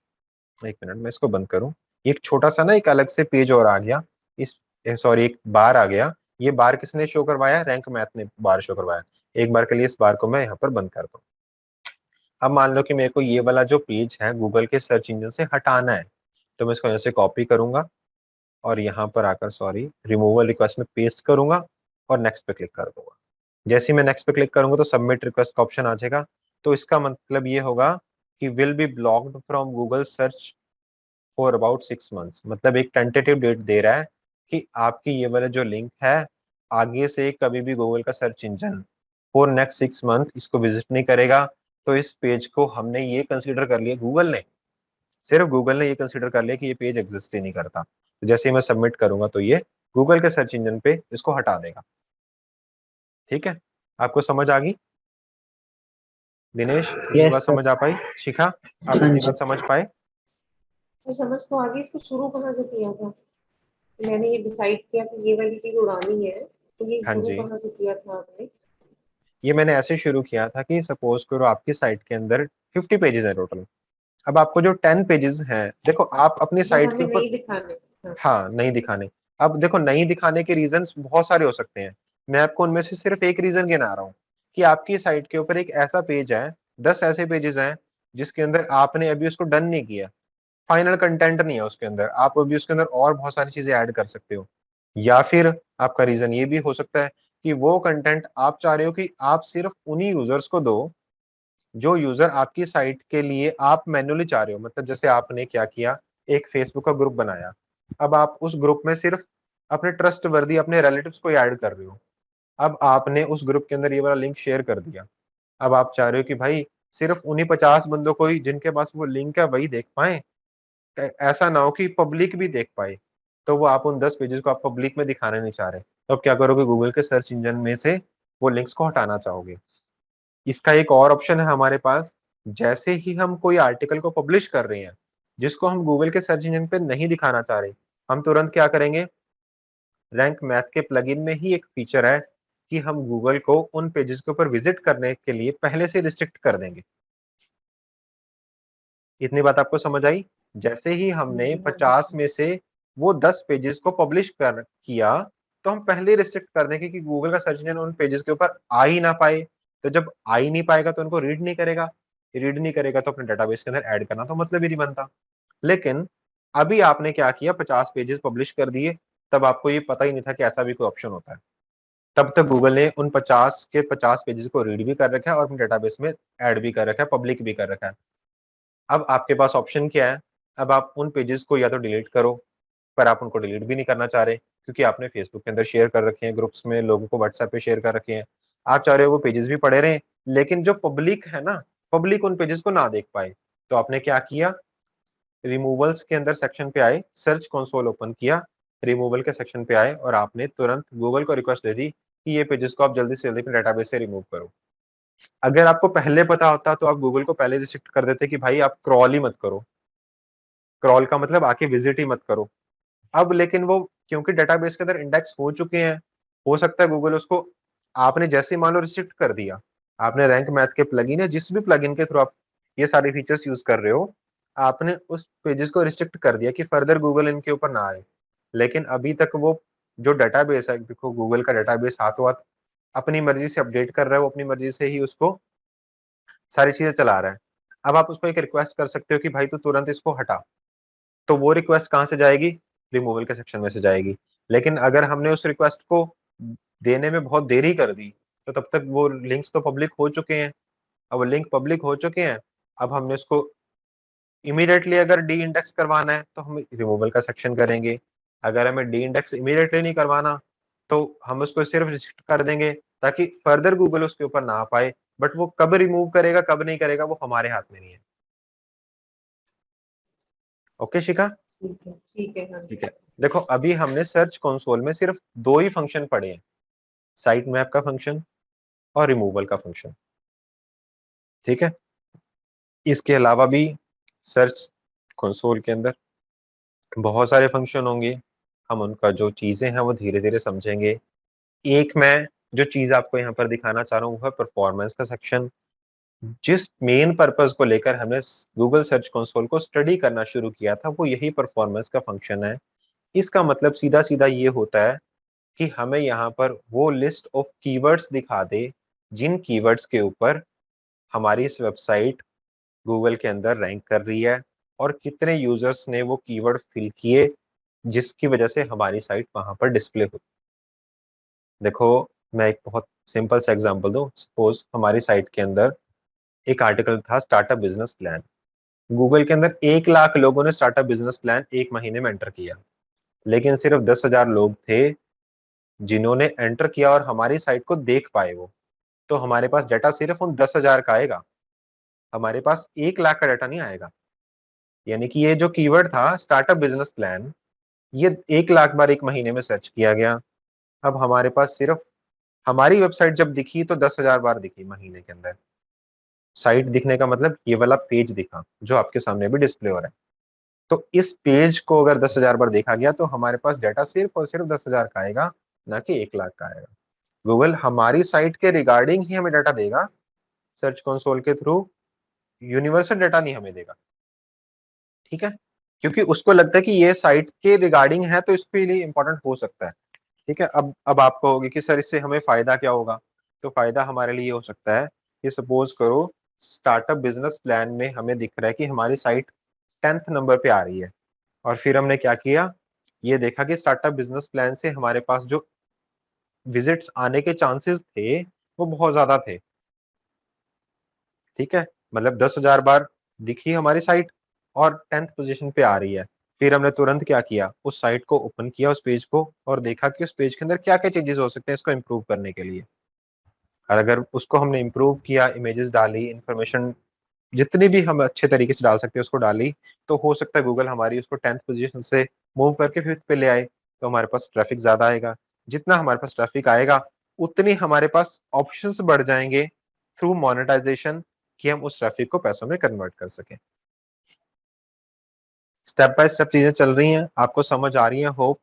एक मिनट मैं इसको बंद करूं। एक छोटा सा ना एक अलग से पेज और आ गया, इस सॉरी एक बार आ गया। ये बार किसने शो करवाया? रैंक मैथ ने बार शो करवाया। एक बार के लिए इस बार को मैं यहाँ पर बंद करता हूँ। अब मान लो कि मेरे को ये वाला जो पेज है गूगल के सर्च इंजन से हटाना है, तो मैं इसको यहाँ से कॉपी करूंगा और यहाँ पर आकर सॉरी रिमूवल रिक्वेस्ट में पेस्ट करूंगा और नेक्स्ट पे क्लिक कर दूंगा। जैसे ही मैं नेक्स्ट पे क्लिक करूंगा तो सबमिट रिक्वेस्ट का ऑप्शन आ जाएगा। तो इसका मतलब ये होगा कि will be blocked from Google search for about 6 months, मतलब एक टेंटेटिव डेट दे रहा है कि आपकी ये वाला जो लिंक है आगे से कभी भी गूगल का search engine for next 6 month इसको विजिट नहीं करेगा। तो इस पेज को हमने ये कंसीडर कर लिया, गूगल ने, सिर्फ गूगल ने ये कंसीडर कर लिया कि ये पेज एग्जिस्ट ही नहीं करता। तो जैसे ही मैं सबमिट करूंगा तो ये गूगल के सर्च इंजन पे इसको हटा देगा। ठीक है, आपको समझ आ गई? दिनेश इतनी यस बात सर। समझ आ पाई? शिखा आप हाँ इतनी जी। बात समझ पाए? और समझ तो आगे इसको शुरू कहाँ से किया था? मैंने ये डिसाइड किया कि ये वाली चीज उड़ानी है, तो ये हाँ शुरू जी, कहाँ से किया था आपने? ये मैंने ऐसे शुरू किया था कि सपोज करो आपकी साइट के अंदर 50 पेजेस है टोटल। अब आपको जो 10 पेजेस हैं, देखो आप अपनी जो साइट के हमें ऊपर, नहीं दिखाने। हाँ। हाँ नहीं दिखाने। अब देखो नहीं दिखाने के रीजंस बहुत सारे हो सकते हैं। मैं आपको उनमें से सिर्फ एक रीजन गिना रहा हूँ कि आपकी साइट के ऊपर एक ऐसा पेज है, 10 ऐसे पेजेस हैं जिसके अंदर आपने अभी उसको डन नहीं किया, फाइनल कंटेंट नहीं है उसके अंदर, आप अभी उसके अंदर और बहुत सारी चीजें ऐड कर सकते हो। या फिर आपका रीजन ये भी हो सकता है कि वो कंटेंट आप चाह रहे हो कि आप सिर्फ उन्हीं यूजर्स को दो जो यूजर आपकी साइट के लिए आप मैन्युअली चाह रहे हो। मतलब जैसे आपने क्या किया, एक फेसबुक का ग्रुप बनाया, अब आप उस ग्रुप में सिर्फ अपने ट्रस्ट वर्दी अपने रिलेटिव्स को ऐड कर रहे हो। अब आपने उस ग्रुप के अंदर ये वाला लिंक शेयर कर दिया। अब आप चाह रहे हो कि भाई सिर्फ उन्हीं 50 बंदों को ही जिनके पास वो लिंक है वही देख पाए, ऐसा ना हो कि पब्लिक भी देख पाए। तो वो आप उन 10 पेजेस को आप पब्लिक में दिखाना नहीं चाह रहे, तो अब क्या करोगे, गूगल के सर्च इंजन में से वो लिंक्स को हटाना चाहोगे। इसका एक और ऑप्शन है हमारे पास। जैसे ही हम कोई आर्टिकल को पब्लिश कर रहे हैं जिसको हम गूगल के सर्च इंजन पे नहीं दिखाना चाह रहे, हम तुरंत क्या करेंगे, रैंक मैथ के प्लगइन में ही एक फीचर है कि हम गूगल को उन पेजेस के ऊपर विजिट करने के लिए पहले से रिस्ट्रिक्ट कर देंगे। इतनी बात आपको समझ आई? जैसे ही हाँ हमने जी, हाँ 50 जी। में से वो 10 पेजेस को पब्लिश कर किया, तो हम पहले रिस्ट्रिक्ट कर देंगे कि गूगल का सर्च इंजन उन पेजेस के ऊपर आ ही ना पाए। तो जब आ ही नहीं पाएगा तो उनको रीड नहीं करेगा, रीड नहीं करेगा तो अपने डेटाबेस के अंदर ऐड करना तो मतलब ही नहीं बनता। लेकिन अभी आपने क्या किया, 50 पेजेस पब्लिश कर दिए, तब आपको ये पता ही नहीं था कि ऐसा भी कोई ऑप्शन होता है। तब तक गूगल ने उन 50 के 50 पेजेस को रीड भी कर रखा है और अपने डेटाबेस में ऐड भी कर रखा है, पब्लिक भी कर रखा है। अब आपके पास ऑप्शन क्या है, अब आप उन पेजेस को या तो डिलीट करो, पर आप उनको डिलीट भी नहीं करना चाह रहे क्योंकि आपने फेसबुक के अंदर शेयर कर रखे हैं, ग्रुप्स में लोगों को व्हाट्सएप पे शेयर कर रखे हैं। आप चाह रहे हो वो पेजेस भी पड़े रहें, लेकिन जो पब्लिक है ना, पब्लिक उन पेजेस को ना देख पाए। तो आपने क्या किया, रिमूवल्स के अंदर सेक्शन पे आए, सर्च कंसोल ओपन किया, रिमूवल के सेक्शन पे आए और आपने तुरंत गूगल को रिक्वेस्ट दे दी कि ये पेजेस को आप जल्दी से जल्दी अपने डेटाबेस से रिमूव करो। अगर आपको पहले पता होता तो आप गूगल को पहले रिस्ट्रिक्ट कर देते कि भाई आप क्रॉल ही मत करो, क्रॉल का मतलब आके विजिट ही मत करो। अब लेकिन वो क्योंकि डेटाबेस के अंदर इंडेक्स हो चुके हैं, हो सकता है गूगल उसको, आपने जैसे ही मान लो रिस्ट्रिक्ट कर दिया, आपने रैंक मैथ के प्लगइन या जिस भी प्लगइन के थ्रू आप ये सारे फीचर्स यूज कर रहे हो, आपने उस पेजेस को रिस्ट्रिक्ट कर दिया कि फर्दर गूगल इनके ऊपर ना आए। लेकिन अभी तक वो जो डेटाबेस है, देखो गूगल का डेटाबेस हाथों हाथ अपनी मर्जी से अपडेट कर रहा है, वो अपनी मर्जी से ही उसको सारी चीजें चला रहा है। अब आप उसको एक रिक्वेस्ट कर सकते हो कि भाई तू तुरंत इसको हटा, तो वो रिक्वेस्ट कहाँ से जाएगी, रिमूवल के सेक्शन में से जाएगी। लेकिन अगर हमने उस रिक्वेस्ट को देने में बहुत देरी कर दी, तो तब तक वो लिंक्स तो पब्लिक हो चुके हैं। अब वो लिंक पब्लिक हो चुके हैं, अब हमने उसको इमीडिएटली अगर डी इंडेक्स करवाना है तो हम रिमूवल का सेक्शन करेंगे। अगर हमें डी इंडेक्स इमीडिएटली नहीं करवाना तो हम उसको सिर्फ रिस्ट्रिक्ट कर देंगे ताकि फर्दर गूगल उसके ऊपर ना आ पाए। बट वो कब रिमूव करेगा कब नहीं करेगा वो हमारे हाथ में नहीं है। ओके शिखा? ठीक है, ठीक है, हाँ जी। ठीक है, देखो अभी हमने सर्च कंसोल में सिर्फ दो ही फंक्शन पढ़े हैं, साइट मैप का फंक्शन और रिमूवल का फंक्शन। ठीक है, इसके अलावा भी सर्च कंसोल के अंदर बहुत सारे फंक्शन होंगे, हम उनका जो चीजें हैं वो धीरे धीरे समझेंगे। एक मैं जो चीज आपको यहाँ पर दिखाना चाह रहा हूँ वो है परफॉर्मेंस का सेक्शन। जिस मेन पर्पस को लेकर हमने गूगल सर्च कंसोल को स्टडी करना शुरू किया था, वो यही परफॉर्मेंस का फंक्शन है। इसका मतलब सीधा सीधा ये होता है कि हमें यहाँ पर वो लिस्ट ऑफ कीवर्ड्स दिखा दे जिन कीवर्ड्स के ऊपर हमारी इस वेबसाइट गूगल के अंदर रैंक कर रही है, और कितने यूजर्स ने वो कीवर्ड फिल किए जिसकी वजह से हमारी साइट वहां पर डिस्प्ले हो। देखो, मैं एक बहुत सिंपल सा एग्जांपल दूं। सपोज हमारी साइट के अंदर एक आर्टिकल था, स्टार्टअप बिजनेस प्लान। गूगल के अंदर 1 लाख लोगों ने स्टार्टअप बिजनेस प्लान एक महीने में एंटर किया, लेकिन सिर्फ 10,000 लोग थे जिन्होंने एंटर किया और हमारी साइट को देख पाए। वो तो हमारे पास डाटा सिर्फ उन 10,000 का आएगा, हमारे पास 1 लाख का डाटा नहीं आएगा। यानी कि ये जो कीवर्ड था स्टार्टअप बिजनेस प्लान, ये 1 लाख बार एक महीने में सर्च किया गया। अब हमारे पास सिर्फ हमारी वेबसाइट जब दिखी तो 10,000 बार दिखी महीने के अंदर। साइट दिखने का मतलब ये वाला पेज दिखा जो आपके सामने भी डिस्प्ले हो रहा है। तो इस पेज को अगर 10,000 बार देखा गया तो हमारे पास डाटा सिर्फ और सिर्फ 10,000 का आएगा, ना कि 1 लाख का आएगा। गूगल हमारी साइट के रिगार्डिंग ही हमें डाटा देगा सर्च कंसोल के थ्रू, यूनिवर्सल डाटा नहीं हमें देगा। ठीक है, क्योंकि उसको लगता है कि ये साइट के रिगार्डिंग है तो इसके लिए इंपॉर्टेंट हो सकता है। ठीक है, अब आप कहोगे कि सर इससे हमें फायदा क्या होगा। तो फायदा हमारे लिए ये हो सकता है कि सपोज करो स्टार्टअप बिजनेस प्लान में हमें दिख रहा है कि हमारी साइट 10th नंबर पे आ रही है, और फिर हमने क्या किया, ये देखा कि स्टार्टअप बिजनेस प्लान से हमारे पास जो विजिट्स आने के चांसेस थे वो बहुत ज्यादा थे। ठीक है, मतलब 10,000 बार दिखी हमारी साइट और 10th पोजीशन पे आ रही है। फिर हमने तुरंत क्या किया, उस साइट को ओपन किया, उस पेज को, और देखा कि उस पेज के अंदर क्या क्या चेंजेस हो सकते हैं इसको इम्प्रूव करने के लिए। और अगर उसको हमने इम्प्रूव किया, इमेजेस डाली, इंफॉर्मेशन जितनी भी हम अच्छे तरीके से डाल सकते हैं उसको डाली, तो हो सकता है गूगल हमारी उसको 10th पोजीशन से मूव करके 5th पे ले आए, तो हमारे पास ट्रैफिक ज्यादा आएगा। जितना हमारे पास ट्रैफिक आएगा उतनी हमारे पास ऑप्शंस बढ़ जाएंगे थ्रू मोनेटाइजेशन, कि हम उस ट्रैफिक को पैसों में कन्वर्ट कर सकें। स्टेप बाय स्टेप चीजें चल रही हैं, आपको समझ आ रही है, होप।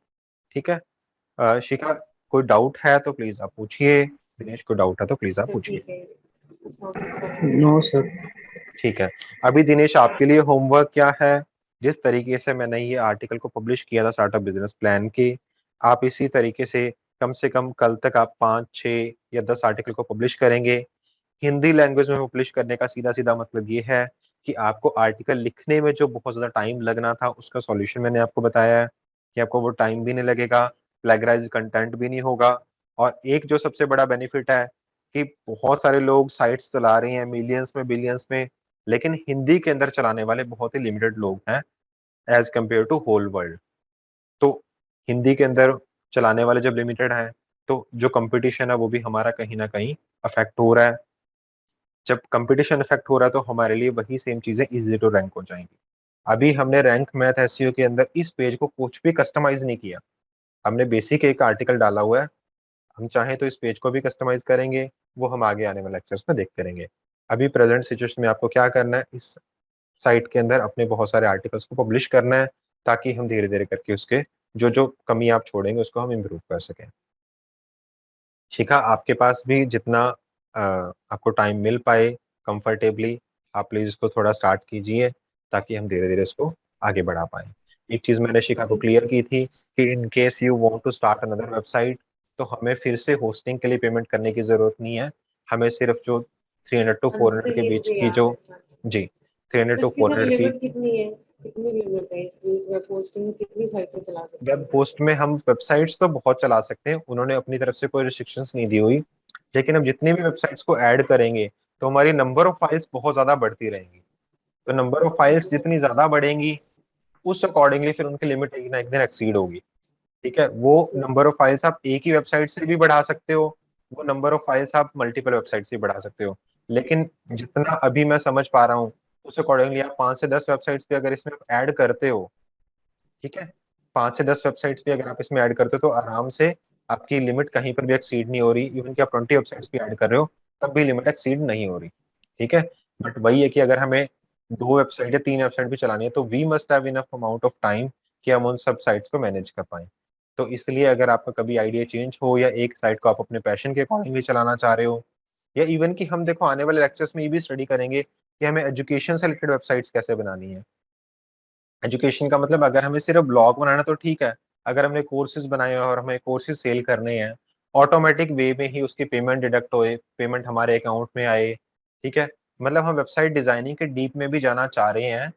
ठीक है। शिखा, कोई डाउट है तो प्लीज आप पूछिए। दिनेश, को डाउट है तो प्लीज आप सर पूछिए। ठीक है, अच्छा नो सर। ठीक है। अभी दिनेश, आपके लिए होमवर्क क्या है। जिस तरीके से मैंने ये आर्टिकल को पब्लिश किया था स्टार्टअप बिजनेस प्लान के, आप इसी तरीके से कम कल तक आप 5, 6 या 10 आर्टिकल को पब्लिश करेंगे। हिंदी लैंग्वेज में पब्लिश करने का सीधा सीधा मतलब ये है कि आपको आर्टिकल लिखने में जो बहुत ज्यादा टाइम लगना था उसका सॉल्यूशन मैंने आपको बताया है कि आपको वो टाइम भी नहीं लगेगा, प्लेगराइज कंटेंट भी नहीं होगा। और एक जो सबसे बड़ा बेनिफिट है कि बहुत सारे लोग साइट्स चला रहे हैं मिलियंस में, बिलियंस में, लेकिन हिंदी के अंदर चलाने वाले बहुत ही लिमिटेड लोग हैं as compare to whole world. तो हिंदी के अंदर चलाने वाले जब लिमिटेड हैं, तो जो कंपटीशन है वो भी हमारा कहीं ना कहीं अफेक्ट हो रहा है। जब कंपटीशन इफेक्ट हो रहा है तो हमारे लिए वही सेम चीजें इजी टू रैंक हो जाएंगी। अभी हमने रैंक मैथ एसईओ के अंदर इस पेज को कुछ भी कस्टमाइज नहीं किया, हमने बेसिक एक आर्टिकल डाला हुआ है। हम चाहें तो इस पेज को भी कस्टमाइज करेंगे, वो हम आगे आने वाले लेक्चर्स में देखते रहेंगे। अभी प्रेजेंट सिचुएशन में आपको क्या करना है, इस साइट के अंदर अपने बहुत सारे आर्टिकल्स को पब्लिश करना है, ताकि हम धीरे धीरे करके उसके जो जो कमी आप छोड़ेंगे उसको हम इम्प्रूव कर सकें। शिखा, आपके पास भी जितना आपको टाइम मिल पाए कंफर्टेबली, आप प्लीज इसको थोड़ा स्टार्ट कीजिए ताकि हम धीरे धीरे इसको आगे बढ़ा पाए। एक चीज मैंने शिखा को क्लियर की थी कि in case you want to start another website, तो हमें फिर से होस्टिंग के लिए पेमेंट करने की जरूरत नहीं है। हमें सिर्फ जो 300 टू हाँ जी 400 सर, के ये बीच मुझे की याद जो, है। हाँ। जी, तो 300 टू इसकी सर 400 की लिमिट कितनी है, कितनी लिमिट है इसकी, वेब होस्टिंग में कितनी साइटें चला सकते वेब हैं? होस्ट में हम वेबसाइट्स तो बहुत चला सकते हैं, उन्होंने अपनी तरफ से कोई रिस्ट्रिक्शंस नहीं दी हुई। लेकिन हम जितनी भी वेबसाइट्स को ऐड करेंगे तो हमारी नंबर ऑफ फाइल्स बहुत ज्यादा बढ़ती रहेंगी। तो नंबर ऑफ फाइल्स जितनी ज्यादा बढ़ेंगी उस अकॉर्डिंगली फिर उनकी लिमिट एक ना एक दिन एक्सीड होगी। ठीक है, वो नंबर ऑफ फाइल्स आप एक ही वेबसाइट से भी बढ़ा सकते हो, वो नंबर ऑफ फाइल्स आप मल्टीपल वेबसाइट से भी बढ़ा सकते हो। लेकिन जितना अभी मैं समझ पा रहा हूँ उस अकॉर्डिंगली आप 5 से 10 वेबसाइट्स भी अगर इसमें ऐड करते हो, ठीक है, 5 से 10 वेबसाइट्स भी अगर आप इसमें ऐड करते हो तो आराम से आपकी लिमिट कहीं पर भी एक्सीड नहीं हो रही। इवन कि आप 20 वेबसाइट्स भी ऐड कर रहे हो तब भी लिमिट एक्सीड नहीं हो रही। ठीक है, बट वही है कि अगर हमें 2 वेबसाइट या 3 वेबसाइट भी चलानी है तो we must have enough amount of time कि हम उन सब साइट्स को मैनेज कर पाए। तो इसलिए अगर आपका कभी आइडिया चेंज हो या एक साइट को आप अपने पैशन के अकॉर्डिंगली चलाना चाह रहे हो, या इवन कि हम देखो आने वाले लेक्चर्स में ये भी स्टडी करेंगे कि हमें एजुकेशन से रिलेटेड वेबसाइट्स कैसे बनानी है। एजुकेशन का मतलब अगर हमें सिर्फ ब्लॉग बनाना तो ठीक है, अगर हमने कोर्सेज बनाए हैं और हमें कोर्सेज सेल करने हैं, ऑटोमेटिक वे में ही उसकी पेमेंट डिडक्ट होए, पेमेंट हमारे अकाउंट में आए, ठीक है, मतलब हम वेबसाइट डिजाइनिंग के डीप में भी जाना चाह रहे हैं,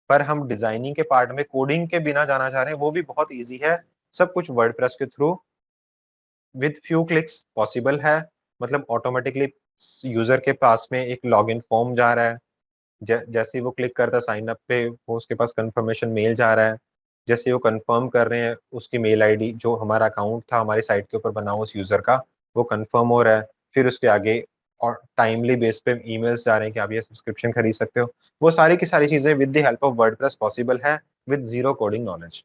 पर हम डिजाइनिंग के पार्ट में कोडिंग के बिना जाना चाह रहे हैं, वो भी बहुत ईजी है। सब कुछ वर्डप्रेस के through with few clicks possible है। मतलब ऑटोमेटिकली यूजर के पास में एक लॉगिन फॉर्म जा रहा है, जैसे ही वो क्लिक करता है साइन अप पे, वो उसके पास कंफर्मेशन मेल जा रहा है, जैसे ही वो कंफर्म कर रहे हैं उसकी मेल आईडी जो हमारा अकाउंट था हमारी साइट के ऊपर बना हुआ उस यूजर का, वो कंफर्म हो रहा है, फिर उसके आगे और टाइमली बेस पे ईमेल्स जा रहे हैं कि आप ये सब्सक्रिप्शन खरीद सकते हो। वो सारी की सारी चीजें with the help of WordPress possible है, विद जीरो कोडिंग नॉलेज।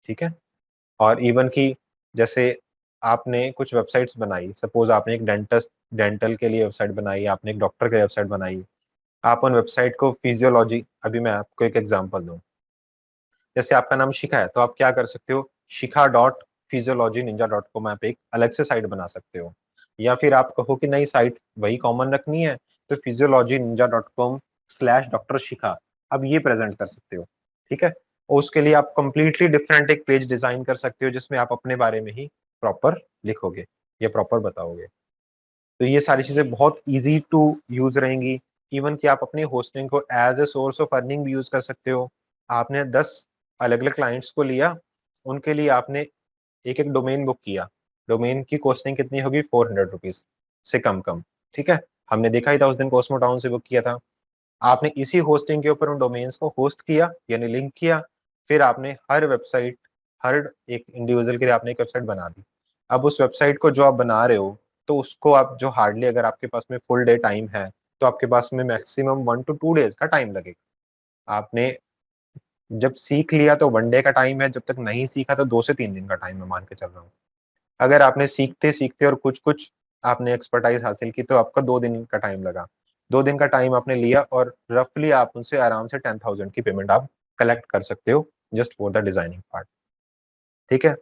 ठीक है। और इवन की जैसे आपने कुछ वेबसाइट्स बनाई, सपोज आपने एक डेंटिस्ट डेंटल के लिए वेबसाइट बनाई, आपने एक डॉक्टर के लिए वेबसाइट बनाई, आप उन वेबसाइट को फिजियोलॉजी, अभी मैं आपको एक एग्जांपल दूं, जैसे आपका नाम शिखा है तो आप क्या कर सकते हो, Shikha dot physiology ninja dot com आप एक अलग से साइट बना सकते हो। या फिर आप कहो कि नई साइट वही कॉमन रखनी है, तो physiology ninja dot com slash doctor Shikha अब ये प्रेजेंट कर सकते हो। ठीक है। और उसके लिए आप कंप्लीटली डिफरेंट एक पेज डिजाइन कर सकते हो जिसमें आप अपने बारे में ही प्रॉपर लिखोगे या प्रॉपर बताओगे। तो ये सारी चीजें बहुत इजी टू यूज रहेंगी। इवन कि आप अपनी होस्टिंग को as a source of earning भी यूज कर सकते हो। आपने 10 अलग अलग क्लाइंट्स को लिया, उनके लिए आपने एक एक डोमेन बुक किया, डोमेन की कॉस्टिंग कितनी होगी, 400 रुपीज से कम कम। ठीक है। हमने देखा ही था उस दिन कॉस्मो टाउन से बुक किया था। आपने इसी होस्टिंग के ऊपर उन डोमेन्स को होस्ट किया यानी लिंक किया, फिर आपने हर वेबसाइट, हर एक इंडिविजुअल के लिए आपने एक वेबसाइट बना दी। अब उस वेबसाइट को जो आप बना रहे हो, तो उसको आप जो हार्डली अगर आपके पास में फुल डे टाइम है, तो आपके पास में मैक्सिमम 1 to 2 डेज का टाइम लगेगा। आपने जब सीख लिया तो 1 डे का टाइम है, जब तक नहीं सीखा तो 2 से 3 दिन का टाइम मैं मान के चल रहा हूँ। अगर आपने सीखते सीखते और कुछ कुछ आपने एक्सपर्टाइज हासिल की तो आपका 2 दिन का टाइम लगा। 2 दिन का टाइम आपने लिया और रफली आप उनसे आराम से 10,000 की पेमेंट आप कलेक्ट कर सकते हो, just for the designing part. ठीक है।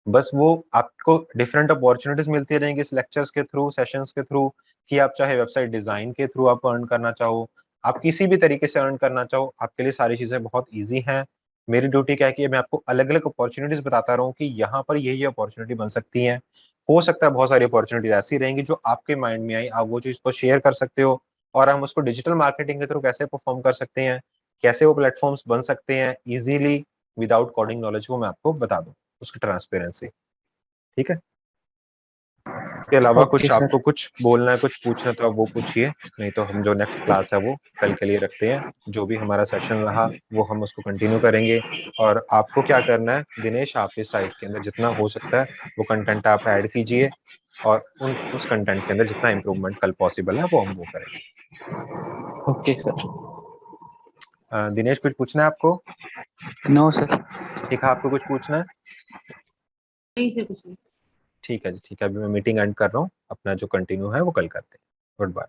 बस वो आपको डिफरेंट अपॉर्चुनिटीज मिलती रहेंगी इस लेक्चर्स के थ्रू, सेशंस के थ्रू, कि आप चाहे वेबसाइट डिजाइन के थ्रू आप अर्न करना चाहो, आप किसी भी तरीके से अर्न करना चाहो, आपके लिए सारी चीजें बहुत ईजी हैं। मेरी ड्यूटी क्या है कि मैं आपको अलग अलग अपॉर्चुनिटीज बताता रहूं कि यहाँ पर ये अपॉर्चुनिटी बन सकती हैं। हो सकता है बहुत सारी अपॉर्चुनिटीज ऐसी रहेंगी जो आपके माइंड में आई, आप वो चीज को शेयर कर सकते हो, और हम उसको डिजिटल मार्केटिंग के थ्रू कैसे परफॉर्म कर सकते हैं, कैसे वो प्लेटफॉर्म्स बन सकते हैं इजीली विदाउट कोडिंग नॉलेज, वो मैं आपको बता दूं, उसकी ट्रांसपेरेंसी। ठीक है। इसके अलावा ओके कुछ सर। आपको कुछ बोलना है, कुछ पूछना है तो आप वो पूछिए, नहीं तो हम जो नेक्स्ट क्लास है वो कल के लिए रखते हैं। जो भी हमारा सेशन रहा वो हम उसको कंटिन्यू करेंगे। और आपको क्या करना है दिनेश, आप इस साइट के अंदर जितना हो सकता है वो कंटेंट आप ऐड कीजिए, और उस कंटेंट के अंदर जितना इम्प्रूवमेंट कल पॉसिबल है वो करेंगे। Okay sir. दिनेश कुछ पूछना है आपको? No sir. ठीक है, आपको कुछ पूछना है? नहीं से कुछ नहीं। ठीक है जी, ठीक है, अभी मैं मीटिंग एंड कर रहा हूँ, अपना जो कंटिन्यू है वो कल करते हैं। Good bye.